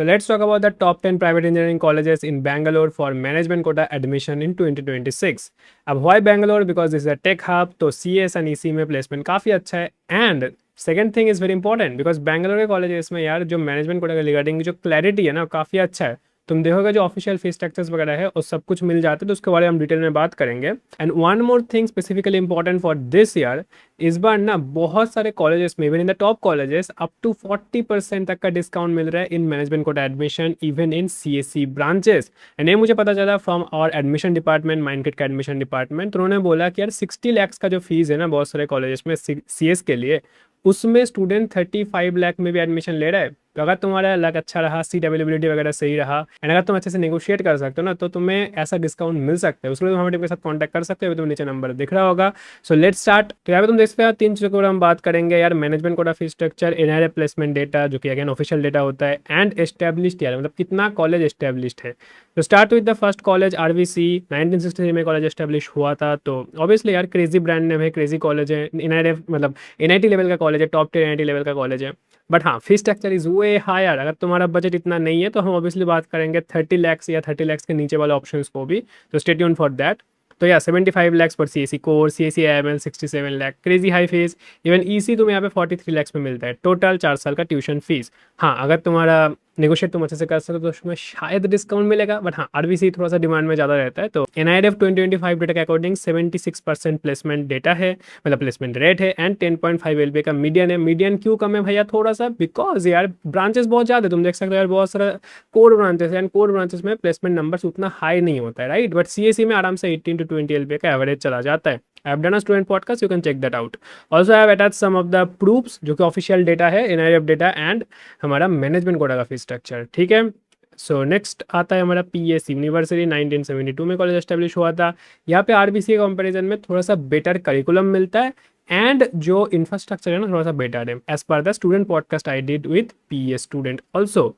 So let's talk about the top 10 private engineering colleges in Bangalore for management quota admission in 2026. अब why Bangalore? Because this is a tech hub, तो CS and EC में placement काफ़ी अच्छा है. And second thing is very important because Bangalore के colleges में यार जो मैनेजमेंट कोटा के रिगार्डिंग जो क्लैरिटी है ना काफ़ी अच्छा है. तुम देखोगे जो ऑफिशियल फीस स्ट्रक्चर्स वगैरह है और सब कुछ मिल जाता है, तो उसके बारे में हम डिटेल में बात करेंगे. And one more thing specifically important for this year, इस बार ना बहुत सारे कॉलेजेस में even in the top colleges up to 40% तक का डिस्काउंट मिल रहा है in management quota admission even in CSE branches. And ये मुझे पता चला from our admission department, Mindkit का एडमिशन डिपार्टमेंट. तो उन्होंने बोला कि यार 60 लाख का जो फीस है ना बहुत सारे कॉलेजेस में CS के लिए, उसमें स्टूडेंट 35 लाख में भी एडमिशन ले रहा है. तो अगर तुम्हारा लक अच्छा रहा, सीट अवेलेबिलिटी वगैरह सही रहा एंड अगर तुम अच्छे से नेगोशिएट कर सकते हो ना, तो तुम्हें ऐसा डिस्काउंट मिल सकता है. उसके लिए तुम हमारे टीम के साथ कांटेक्ट कर सकते हो, तो नीचे नंबर दिख रहा होगा. So let's start. तो यहाँ पे तुम देख सकते हो 3 चीज़ों के बारे में हम बात करेंगे यार. Management quota fees structure, NRF placement data जो कि अगेन ऑफिशियल डेटा होता है, एंड एस्टेब्लिश्ड यार मतलब कितना कॉलेज एस्टेब्लिश्ड है. तो start with the first college RVC. 1963 में कॉलेज एस्टेब्लिश हुआ था. तो ऑब्वियसली यार क्रेजी ब्रांड नेम है, क्रेजी कॉलेज है, NRF मतलब NIT लेवल का कॉलेज है, टॉप 10 NIT लेवल का कॉलेज है. बट हाँ, fees structure is way higher. अगर तुम्हारा बजट इतना नहीं है तो हम ऑब्वियसली बात करेंगे 30 लैक्स या 30 लैक्स के नीचे वाले ऑप्शंस को भी. तो स्टे ट्यून फॉर दैट. तो या 75 लैक्स पर CSE core, CSE IML 67 lakh, crazy high fees. Even EC तुम्हें यहाँ पे 43 लैक्स में मिलता है. टोटल 4 साल का ट्यूशन फीस. हाँ, अगर तुम्हारा नेगोशिएट तुम अच्छे से कर सकते हो तो उसमें शायद डिस्काउंट मिलेगा. बट हाँ, RVC थोड़ा सा डिमांड में ज़्यादा रहता है. तो NIRF 2025 डेटा के अकॉर्डिंग 76% प्लेसमेंट डेटा है, मतलब प्लेसमेंट रेट है. एंड 10.5 LPA का मीडियन है. मीडियन क्यों कम है भैया थोड़ा सा? बिकॉज यार ब्रांचेस बहुत ज़्यादा है. तुम देख सकते हो यार बहुत सारा कोर ब्रांचेस है एंड कोर ब्रांचेस में प्लेसमेंट नंबर्स उतना हाई नहीं होता है, राइट. बट CSE में आराम से 18 to 20 LPA का एवरेज चला जाता है. I have done a student podcast, you can check that out. Also, I have attached some of the proofs जो कि ऑफिशियल डेटा है, NIRF डेटा एंड हमारा मैनेजमेंट कोटा का फीस स्ट्रक्चर. ठीक है. सो नेक्स्ट आता है हमारा PSC यूनिवर्सिटी. 1972 में कॉलेज एस्टेब्लिश हुआ था. यहाँ पे RBC के कंपैरिजन में थोड़ा सा बेटर करिकुलम मिलता है एंड जो इंफ्रास्ट्रक्चर है ना थोड़ा सा बेटर है as per the student podcast I did with PS student also.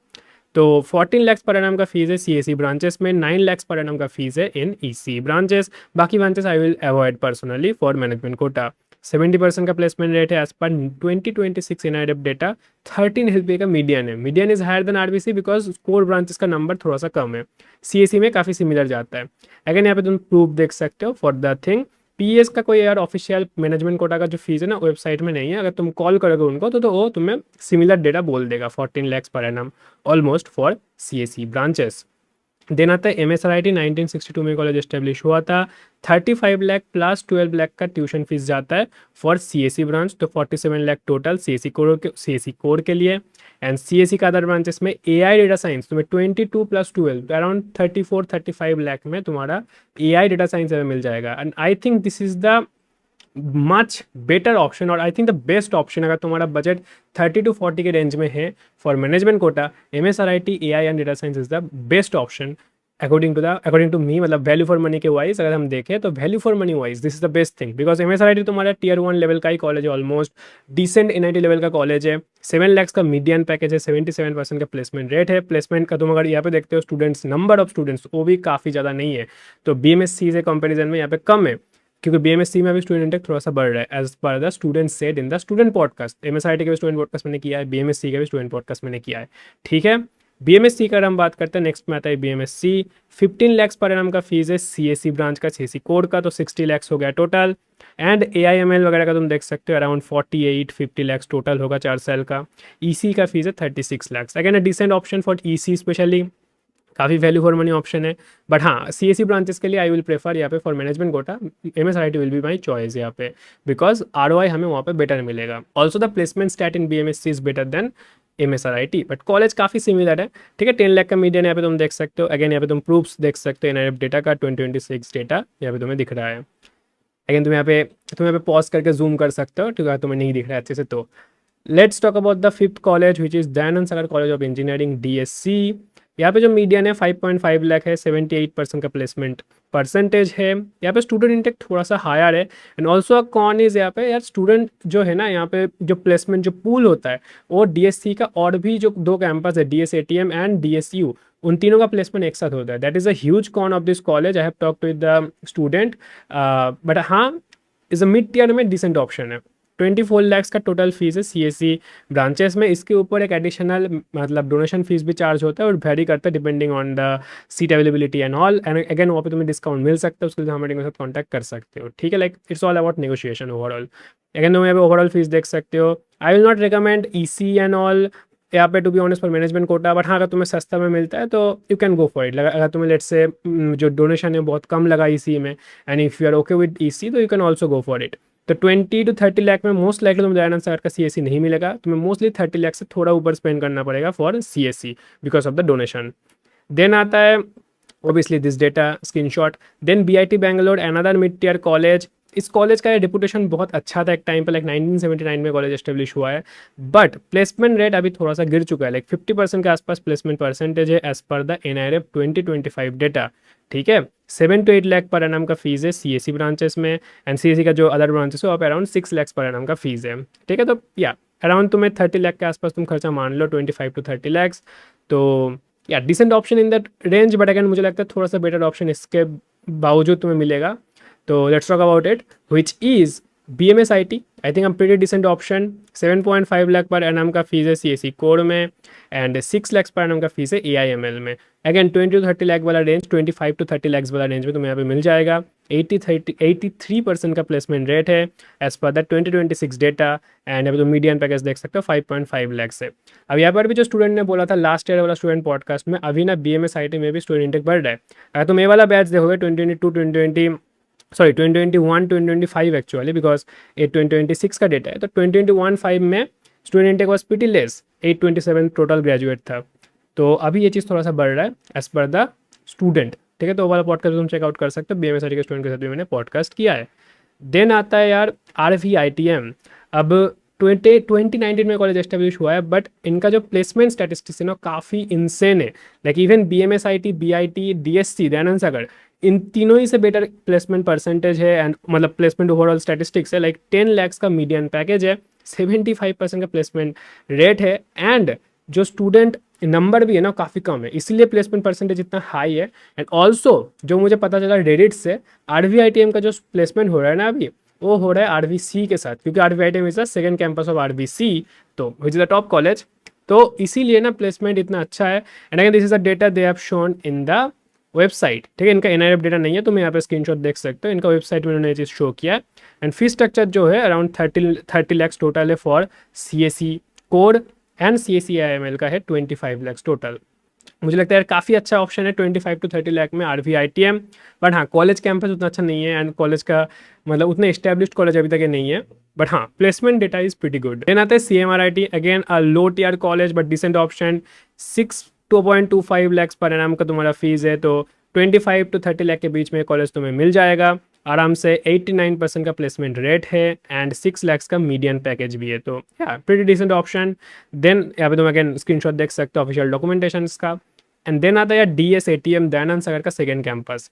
तो 14 लैक्स पर एनम का फीस है CSE ब्रांचेस में, 9 लैक्स पर एनम का फीस है इन EC ब्रांचेस. बाकी branches I will avoid personally for management quota. 70% का प्लेसमेंट रेट है as per 2026 NIRF data. 13 LPA का मीडियन है. Median is higher than RBC because core branches का नंबर थोड़ा सा कम है. CSE में काफ़ी सिमिलर जाता है. अगेन यहाँ पे तुम प्रूफ देख सकते हो फॉर द थिंग. PS का कोई यार ऑफिशियल मैनेजमेंट कोटा का जो फीस है ना वेबसाइट में नहीं है. अगर तुम कॉल करोगे उनको तो वो तुम्हें सिमिलर डेटा बोल देगा. 14 लैक्स पर annum almost for CSE branches. Then आता है MSRIT. 1962 में कॉलेज एस्टेब्लिश हुआ था. 35 लाख प्लस 12 लाख का ट्यूशन फीस जाता है फॉर CSE ब्रांच. तो 47 लाख टोटल CSE कोर के लिए. एंड CSE का अदर ब्रांचेस में AI डेटा साइंस तुम्हें 22 + 12 तो अराउंड 34-35 लाख में तुम्हारा AI डेटा साइंस मिल जाएगा. And I think this is the much better option और I think the best option अगर तुम्हारा बजट 30 to 40 के रेंज में है for management quota. MSRIT AI and data science is the best option according to me. मतलब value for money के wise अगर हम देखें तो value for money wise this is the best thing because MSRIT तुम्हारा Tier 1 level का ही college है, ऑलमोस्ट डिसेंट NIT लेवल का कॉलेज है. 7 लैक्स का मीडियन पैकेज है. 77% का प्लेसमेंट रेट है. प्लेसमेंट का तुम अगर यहाँ पे देखते हो स्टूडेंट्स, नंबर ऑफ स्टूडेंट्स वो भी काफ़ी ज़्यादा नहीं है. तो BMSC से कंपेरिजन में यहाँ पे कम है क्योंकि BMSC में भी स्टूडेंट इंटेक थोड़ा सा बढ़ रहा है as per the student said in the student podcast. MSRIT के भी स्टूडेंट पॉडकास्ट मैंने किया है, BMSC का भी स्टूडेंट पॉडकास्ट मैंने किया है. ठीक है. BMSC का हम बात करते हैं. नेक्स्ट में आता है BMSC. 15 लैक्स पर एनम का फीस है CSE ब्रांच का, CSE कोड का. तो 60 लैक्स हो गया टोटल. एंड AIML वगैरह का तुम देख सकते हो अराउंड 48-50 लैक्स टोटल होगा 4 साल का. EC का फीस है 36 lakhs. Again a decent option for EC specially, काफ़ी वैल्यू फॉर मनी ऑप्शन है. बट हाँ, CSE ब्रांचेस के लिए आई विल प्रेफर यहाँ पे for management quota. MSRIT will be my choice यहाँ पे बिकॉज ROI हमें वहाँ पे बेटर मिलेगा. Also the placement stat in BMSC is better than MSRIT. But college काफ़ी सिमिलर है. ठीक है. 10 लाख का मीडियन यहाँ पे तुम देख सकते हो. अगेन यहाँ पे तुम प्रूफ्स देख सकते हो. NIRF डेटा का 2026 डेटा यहाँ पे तुम्हें दिख रहा है. अगेन तुम यहाँ पे पॉज करके जूम कर सकते हो ठीक है, तुम्हें नहीं दिख रहा है अच्छे से. तो let's talk about the fifth college which is Dayanand Sagar college of engineering DSC. यहाँ पे जो मीडियन है 5.5 लाख है. 78% का प्लेसमेंट परसेंटेज है. यहाँ पे स्टूडेंट इंटेक थोड़ा सा हायर है. And also a con is यहाँ पे यार स्टूडेंट जो है ना यहाँ पे जो प्लेसमेंट जो पूल होता है वो DSC का और भी जो 2 कैंपस है DSATM एंड DSU, उन तीनों का प्लेसमेंट एक साथ होता है. That is a huge con of this college. I have talk with the student. But हाँ, इज़ अ मिड टियर में डिसेंट ऑप्शन है. 24 lakhs का टोटल फीस है CSE ब्रांचेस में। इसके ऊपर एक एडिशनल मतलब डोनेशन फीस भी चार्ज होता है और वेरी करता है depending on the seat availability and all. And again वहाँ पे तुम्हें डिस्काउंट मिल सकता है, उसके लिए हमारे साथ कॉन्टैक्ट कर सकते हो, ठीक है। Like it's all about negotiation overall. Again तुम यहाँ पे ओवरऑल फीस देख सकते हो। I will not recommend EC and all यहाँ पे to be honest for management quota, but हाँ अगर तुम्हें सस्ता में मिलता है तो you can go for it. अगर तुम्हें लेट्स से जो डोनेशन है बहुत कम लगा EC में and if you are okay with EC तो you can also go for it. तो 20 to 30 लाख में मोस्ट लाइकली तुम्हें दयानंद सागर का CSE नहीं मिलेगा, तुम्हें मोस्टली 30 लाख से थोड़ा ऊपर स्पेंड करना पड़ेगा for CSE because of the donation. Then आता है obviously this data screenshot। then BIT Bangalore another mid tier college। इस कॉलेज का रेपुटेशन बहुत अच्छा था एक टाइम पे, लाइक 1979 में कॉलेज एस्टेब्लिश हुआ है, बट प्लेसमेंट रेट अभी थोड़ा सा गिर चुका है, लाइक 50% के आसपास प्लेसमेंट परसेंटेज है as per the NIRF 2025 data, ठीक है। 7 to 8 लाख पर एनम का फीस है CSE ब्रांचेस में, एंड CSE का जो अदर ब्रांचेस है वहाँ पे अराउंड 6 लाख पर एनम का फीस है, ठीक है। तो या अराउंड तुम्हें 30 लाख के आसपास तुम खर्चा मान लो, 25 to 30 lakhs। तो या decent option in that range, but again मुझे लगता है थोड़ा सा बेटर ऑप्शन इसके बावजूद तुम्हें मिलेगा। तो let's talk about it which is BMSIT। I think pretty decent option. 7.5 lakh per annum का फीस है CSE कोर में, एंड 6 lakhs पर एनम का फीस है AIML में। अगेन 20 to 30 लाख वाला रेंज, 25 to 30 lakhs वाला रेंज में तुम्हें यहाँ पे मिल जाएगा। 83% का प्लेसमेंट रेट है as per the 2026 data, and अभी तो मीडियन पैकेज देख सकते हो 5.5 लाख से। अब यहाँ पर भी जो स्टूडेंट ने बोला था लास्ट ईयर वाला स्टूडेंट पॉडकास्ट में, अभी ना BMSIT में भी स्टूडेंट इंटेक बढ़ रहा है। अगर तुम ये वाला बैच देखोगे 2021 2025 एक्चुअली, बिकॉज ये 2026 का डेटा है, तो 2021-5 में student intake was pretty less, 827 total graduate था। तो अभी ये चीज़ थोड़ा सा बढ़ रहा है एज पर द स्टूडेंट, ठीक है। तो वो वाला पॉडकास्ट तुम चेकआउट कर सकते हो, BMSIT के स्टूडेंट के साथ भी मैंने पॉडकास्ट किया है। देन आता है यार RVITM। अब 2019 में कॉलेज एस्टेब्लिश हुआ है, बट इनका जो प्लेसमेंट स्टैटिस्टिक्स है ना काफ़ी इंसेन है। Like even BMSIT, BIT, DSC, Dayananda Sagar, इन तीनों ही से बेटर प्लेसमेंट परसेंटेज है, एंड मतलब प्लेसमेंट ओवरऑल स्टैटिस्टिक्स है। लाइक 10 lakhs का मीडियन पैकेज है, 75% का प्लेसमेंट रेट है, एंड जो स्टूडेंट नंबर भी है ना काफ़ी कम है, इसीलिए प्लेसमेंट परसेंटेज इतना हाई है। एंड ऑल्सो जो मुझे पता चला रेडिट से, RVITM का जो प्लेसमेंट हो रहा है ना अभी, वो हो रहा है RVC के साथ, क्योंकि RVITM is the second campus of RVC, तो which is the top college. तो इसीलिए ना प्लेसमेंट इतना अच्छा है। And again this is the data they have shown in the website, ठीक है। इनका NIRF डेटा नहीं है, तो मैं यहाँ पे स्क्रीनशॉट देख सकते हो, इनका वेबसाइट में उन्होंने ये चीज़ शो किया है। एंड फी स्ट्रक्चर जो है अराउंड 30 lakhs टोटल है for CSE core, and CSE AIML का है 25 lakhs टोटल। मुझे लगता है काफ़ी अच्छा ऑप्शन है 25 to 30 लाख में RVITM, बट हाँ कॉलेज कैंपस उतना अच्छा नहीं है, एंड कॉलेज का मतलब उतने एस्टेब्लिश्ड कॉलेज अभी तक ये नहीं है, बट हाँ placement data is pretty good. Then आता है CMRIT, again a low tier college but decent option. 2.25 lakhs पर एनम का तुम्हारा फीस है, तो 25 to 30 लाख के बीच में कॉलेज तुम्हें मिल जाएगा आराम से। 89% का प्लेसमेंट रेट है, एंड 6 lakhs का मीडियन पैकेज भी है, तो या प्रीटी डिसेंट ऑप्शन। देन यहाँ पे तुम अगेन स्क्रीनशॉट देख सकते हो ऑफिशियल डॉक्यूमेंटेशन का। एंड देन आता है यार DSATM दयानंद सागर का सेकेंड कैंपस।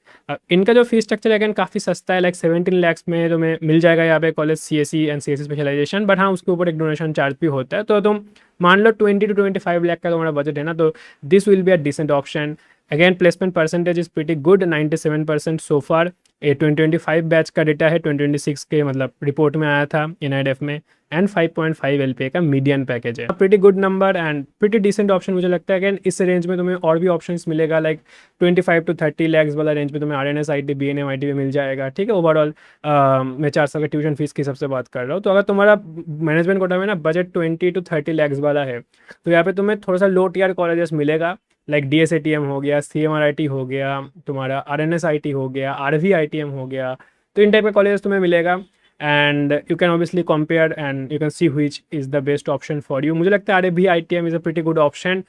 इनका जो फीस स्ट्रक्चर अगेन काफ़ी सस्ता है, लाइक 17 lakhs में तुम्हें मिल जाएगा यहाँ पे college CSE and CSE specialization, but हाँ उसके ऊपर एक डोनेशन चार्ज भी होता है। तो तुम मान लो 20 to 25 लाख का तुम्हारा बजट है ना, तो this will be a decent option. Again placement percentage is pretty good, 97% so far. ये 2025 बैच का डेटा है, 2026 के मतलब रिपोर्ट में आया था NIRF में, एंड 5.5 LPA का मीडियन पैकेज है। Pretty good number and pretty decent option मुझे लगता है। अगेन इस रेंज में तुम्हें और भी ऑप्शंस मिलेगा, लाइक 25 to 30 lakhs वाला रेंज में तुम्हें RNSIT BNMIT में मिल जाएगा, ठीक है। ओवरऑल मैं 4 साल का ट्यूशन फीस की सबसे बात कर रहा हूँ। तो अगर तुम्हारा मैनेजमेंट कोटा में ना बजट 20 to 30 lakhs वाला है, तो यहाँ पे तुम्हें थोड़ा सा लो टियर कॉलेजेस मिलेगा, लाइक DSATM हो गया, CMRIT हो गया, तुम्हारा RNSIT हो गया, RVITM हो गया, तो इन टाइप के कॉलेजेस तुम्हें मिलेगा। And you can obviously compare and you can see which is the best option for you. मुझे लगता है RVITM is a pretty good option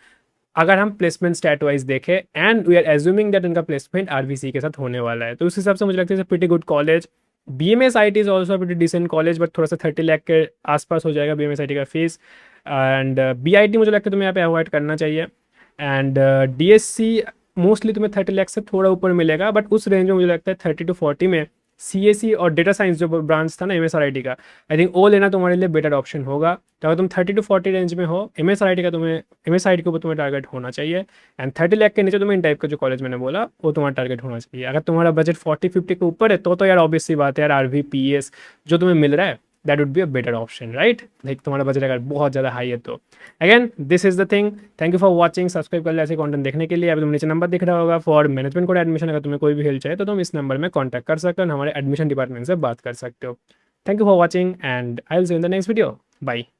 अगर हम प्लेसमेंट स्टैट वाइज देखें, and we are assuming that उनका placement RVC के साथ होने वाला है, तो उस हिसाब से मुझे लगता है pretty good college. BMSIT is also pretty decent college, but थोड़ा सा 30 लाख के आसपास हो जाएगा BMSIT का फीस। एंड BIT मुझे लगता है तुम्हें यहाँ पे अवॉइड करना चाहिए। एंड DSC मोस्टली तुम्हें 30 लाख से थोड़ा ऊपर मिलेगा, बट उस रेंज में मुझे लगता है 30 to 40 में CSE और डेटा साइंस जो ब्रांच था ना MSRIT का, आई थिंक वो लेना तुम्हारे लिए बेटर ऑप्शन होगा। तो अगर तुम 30 to 40 रेंज में हो, MSRIT का तुम्हें MSRIT के ऊपर तुम्हें टारगेट होना चाहिए, एंड 30 लाख के नीचे तुम्हें इन टाइप का जो कॉलेज मैंने बोला वो तुम्हारा टारगेट होना चाहिए। अगर तुम्हारा बजट 40-50 के ऊपर है तो यार ऑब्वियस सी बात है यार RVPS जो तुम्हें मिल रहा है that would be a better option, right? Like तुम्हारा बजट अगर बहुत ज़्यादा हाई है तो again this is the thing. Thank you for watching, subscribe कर ले ऐसे कंटेंट देखने के लिए। अभी तुम नीचे नंबर दिख रहा होगा फॉर मैनेजमेंट कोटा एडमिशन, अगर तुम्हें कोई भी हेल्प चाहिए तो तुम इस नंबर में कॉन्टैक्ट कर सकते हो और हमारे एडमिशन डिपार्टमेंट से बात कर सकते हो। Thank you for watching and I will see you in the next video. Bye.